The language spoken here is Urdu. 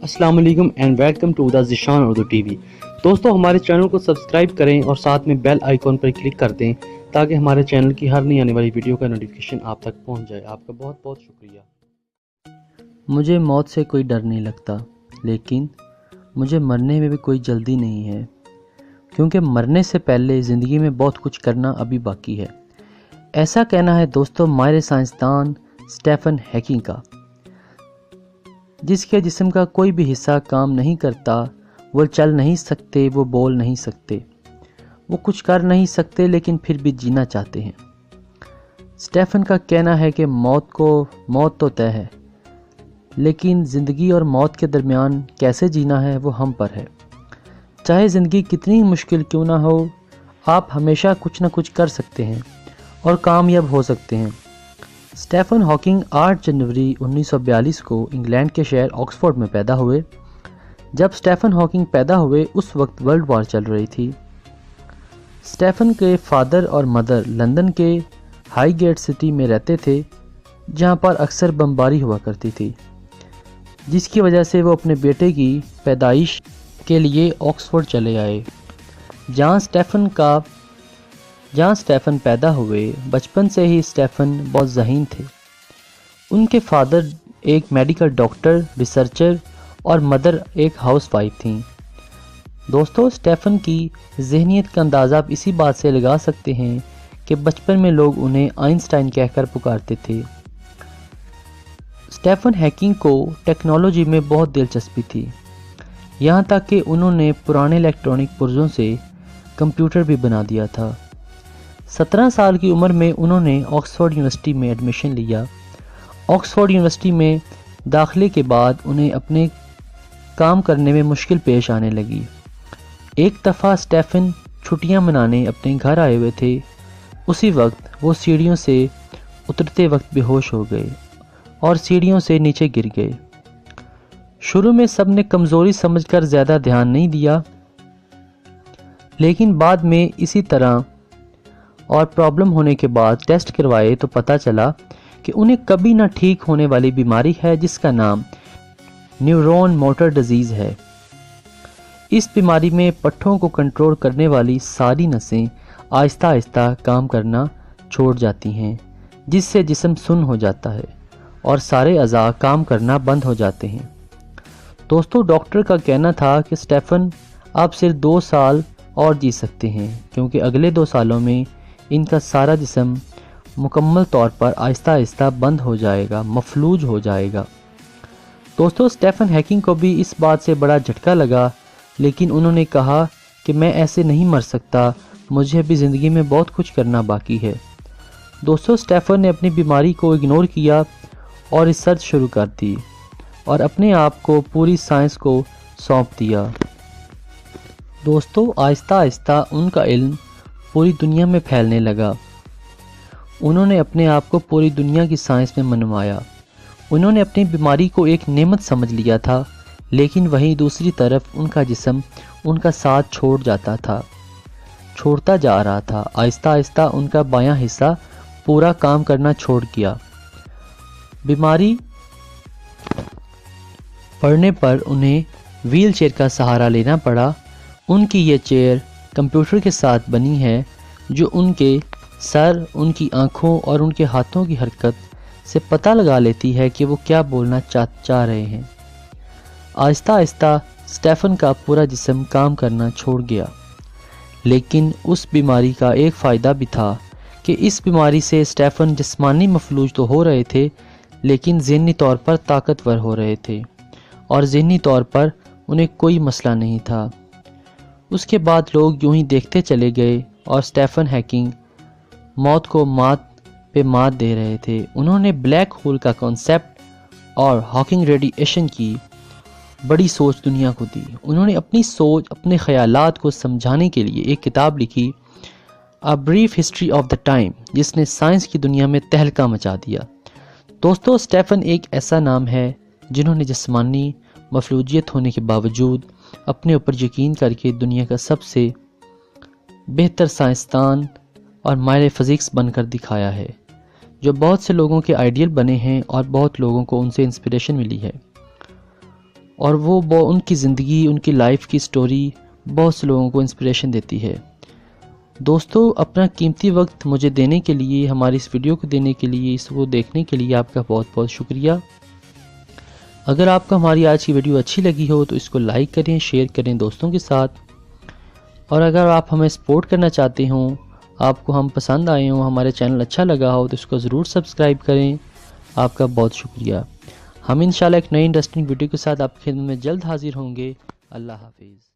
السلام علیکم and welcome to the Zeeshan Urdu T V. دوستو ہمارے چینل کو سبسکرائب کریں اور ساتھ میں بیل آئیکن پر کلک کر دیں تاکہ ہمارے چینل کی ہر نئی آنے والی ویڈیو کا نوٹیفیکیشن آپ تک پہنچ جائے۔ آپ کا بہت بہت شکریہ۔ مجھے موت سے کوئی ڈر نہیں لگتا، لیکن مجھے مرنے میں بھی کوئی جلدی نہیں ہے، کیونکہ مرنے سے پہلے زندگی میں بہت کچھ کرنا ابھی باقی ہے۔ ایسا کہنا ہے دوستو ماہر سائنسدان اسٹیفن ہاکنگ کا، جس کے جسم کا کوئی بھی حصہ کام نہیں کرتا۔ وہ چل نہیں سکتے، وہ بول نہیں سکتے، وہ کچھ کر نہیں سکتے، لیکن پھر بھی جینا چاہتے ہیں۔ اسٹیفن کا کہنا ہے کہ موت تو طے ہے، لیکن زندگی اور موت کے درمیان کیسے جینا ہے وہ ہم پر ہے۔ چاہے زندگی کتنی مشکل کیوں نہ ہو، آپ ہمیشہ کچھ نہ کچھ کر سکتے ہیں اور کامیاب ہو سکتے ہیں۔ اسٹیفن ہاکنگ 8 جنوری 1942 کو انگلینڈ کے شہر آکسفورڈ میں پیدا ہوئے۔ جب اسٹیفن ہاکنگ پیدا ہوئے اس وقت ورلڈ وار چل رہی تھی۔ اسٹیفن کے فادر اور مدر لندن کے ہائی گیٹ سٹی میں رہتے تھے، جہاں پر اکثر بمباری ہوا کرتی تھی، جس کی وجہ سے وہ اپنے بیٹے کی پیدائش کے لیے آکسفورڈ چلے آئے، جہاں اسٹیفن پیدا ہوئے۔ بچپن سے ہی اسٹیفن بہت ذہین تھے۔ ان کے فادر ایک میڈیکل ڈاکٹر، ریسرچر اور مدر ایک ہاؤس وائف تھیں۔ دوستو اسٹیفن کی ذہنیت کا اندازہ آپ اسی بات سے لگا سکتے ہیں کہ بچپن میں لوگ انہیں آئنسٹائن کہہ کر پکارتے تھے۔ اسٹیفن ہاکنگ کو ٹیکنالوجی میں بہت دلچسپی تھی، یہاں تک کہ انہوں نے پرانے الیکٹرانک پرزوں سے کمپیوٹر بھی بنا دیا تھا۔ 17 سال کی عمر میں انہوں نے آکسفورڈ یونیورسٹی میں ایڈمیشن لیا۔ آکسفورڈ یونیورسٹی میں داخلے کے بعد انہیں اپنے کام کرنے میں مشکل پیش آنے لگی۔ ایک دفعہ اسٹیفن چھٹیاں منانے اپنے گھر آئے ہوئے تھے، اسی وقت وہ سیڑھیوں سے اترتے وقت بے ہوش ہو گئے اور سیڑھیوں سے نیچے گر گئے۔ شروع میں سب نے کمزوری سمجھ کر زیادہ دھیان نہیں دیا، لیکن بعد میں اسی طرح اور پرابلم ہونے کے بعد ٹیسٹ کروائے تو پتہ چلا کہ انہیں کبھی نہ ٹھیک ہونے والی بیماری ہے، جس کا نام نیورون موٹر ڈیزیز ہے۔ اس بیماری میں پٹھوں کو کنٹرول کرنے والی ساری نسیں آہستہ آہستہ کام کرنا چھوڑ جاتی ہیں، جس سے جسم سن ہو جاتا ہے اور سارے اعضاء کام کرنا بند ہو جاتے ہیں۔ دوستو ڈاکٹر کا کہنا تھا کہ اسٹیفن آپ صرف 2 سال اور جی سکتے ہیں، کیونکہ اگلے 2 سالوں میں ان کا سارا جسم مکمل طور پر آہستہ آہستہ بند ہو جائے گا، مفلوج ہو جائے گا۔ دوستو اسٹیفن ہاکنگ کو بھی اس بات سے بڑا جھٹکا لگا، لیکن انہوں نے کہا کہ میں ایسے نہیں مر سکتا، مجھے بھی زندگی میں بہت کچھ کرنا باقی ہے۔ دوستو اسٹیفن نے اپنی بیماری کو اگنور کیا اور ریسرچ شروع کر دی اور اپنے آپ کو پوری سائنس کو سونپ دیا۔ دوستو آہستہ آہستہ ان کا علم پوری دنیا میں پھیلنے لگا۔ انہوں نے اپنے آپ کو پوری دنیا کی سائنس میں منوایا۔ انہوں نے اپنی بیماری کو ایک نعمت سمجھ لیا تھا، لیکن وہیں دوسری طرف ان کا جسم ان کا ساتھ چھوڑتا جا رہا تھا۔ آہستہ آہستہ ان کا بایاں حصہ پورا کام کرنا چھوڑ گیا۔ بیماری پڑنے پر انہیں ویل چیئر کا سہارا لینا پڑا۔ ان کی یہ چیئر کمپیوٹر کے ساتھ بنی ہے، جو ان کے سر، ان کی آنکھوں اور ان کے ہاتھوں کی حرکت سے پتہ لگا لیتی ہے کہ وہ کیا بولنا چاہ رہے ہیں۔ آہستہ آہستہ اسٹیفن کا پورا جسم کام کرنا چھوڑ گیا، لیکن اس بیماری کا ایک فائدہ بھی تھا کہ اس بیماری سے اسٹیفن جسمانی مفلوج تو ہو رہے تھے، لیکن ذہنی طور پر طاقتور ہو رہے تھے، اور ذہنی طور پر انہیں کوئی مسئلہ نہیں تھا۔ اس کے بعد لوگ یوں ہی دیکھتے چلے گئے اور اسٹیفن ہاکنگ موت کو مات پہ مات دے رہے تھے۔ انہوں نے بلیک ہول کا کانسیپٹ اور ہاکنگ ریڈیشن کی بڑی سوچ دنیا کو دی۔ انہوں نے اپنی سوچ، اپنے خیالات کو سمجھانے کے لیے ایک کتاب لکھی، A Brief History of the Time، جس نے سائنس کی دنیا میں تہلکہ مچا دیا۔ دوستو اسٹیفن ایک ایسا نام ہے جنہوں نے جسمانی مفلوجیت ہونے کے باوجود اپنے اوپر یقین کر کے دنیا کا سب سے بہتر سائنسدان اور ماہر فزکس بن کر دکھایا ہے، جو بہت سے لوگوں کے آئیڈیل بنے ہیں اور بہت لوگوں کو ان سے انسپریشن ملی ہے۔ اور وہ ان کی زندگی، ان کی لائف کی سٹوری بہت سے لوگوں کو انسپریشن دیتی ہے۔ دوستو، اپنا قیمتی وقت مجھے دینے کے لیے، ہماری اس ویڈیو کو دینے کے لیے، اس کو دیکھنے کے لیے آپ کا بہت بہت شکریہ۔ اگر آپ کو ہماری آج کی ویڈیو اچھی لگی ہو تو اس کو لائک کریں، شیئر کریں دوستوں کے ساتھ، اور اگر آپ ہمیں سپورٹ کرنا چاہتے ہوں، آپ کو ہم پسند آئے ہوں، ہمارے چینل اچھا لگا ہو تو اس کو ضرور سبسکرائب کریں۔ آپ کا بہت شکریہ۔ ہم انشاءاللہ ایک نئی انٹرسٹنگ ویڈیو کے ساتھ آپ کی خدمت میں جلد حاضر ہوں گے۔ اللہ حافظ۔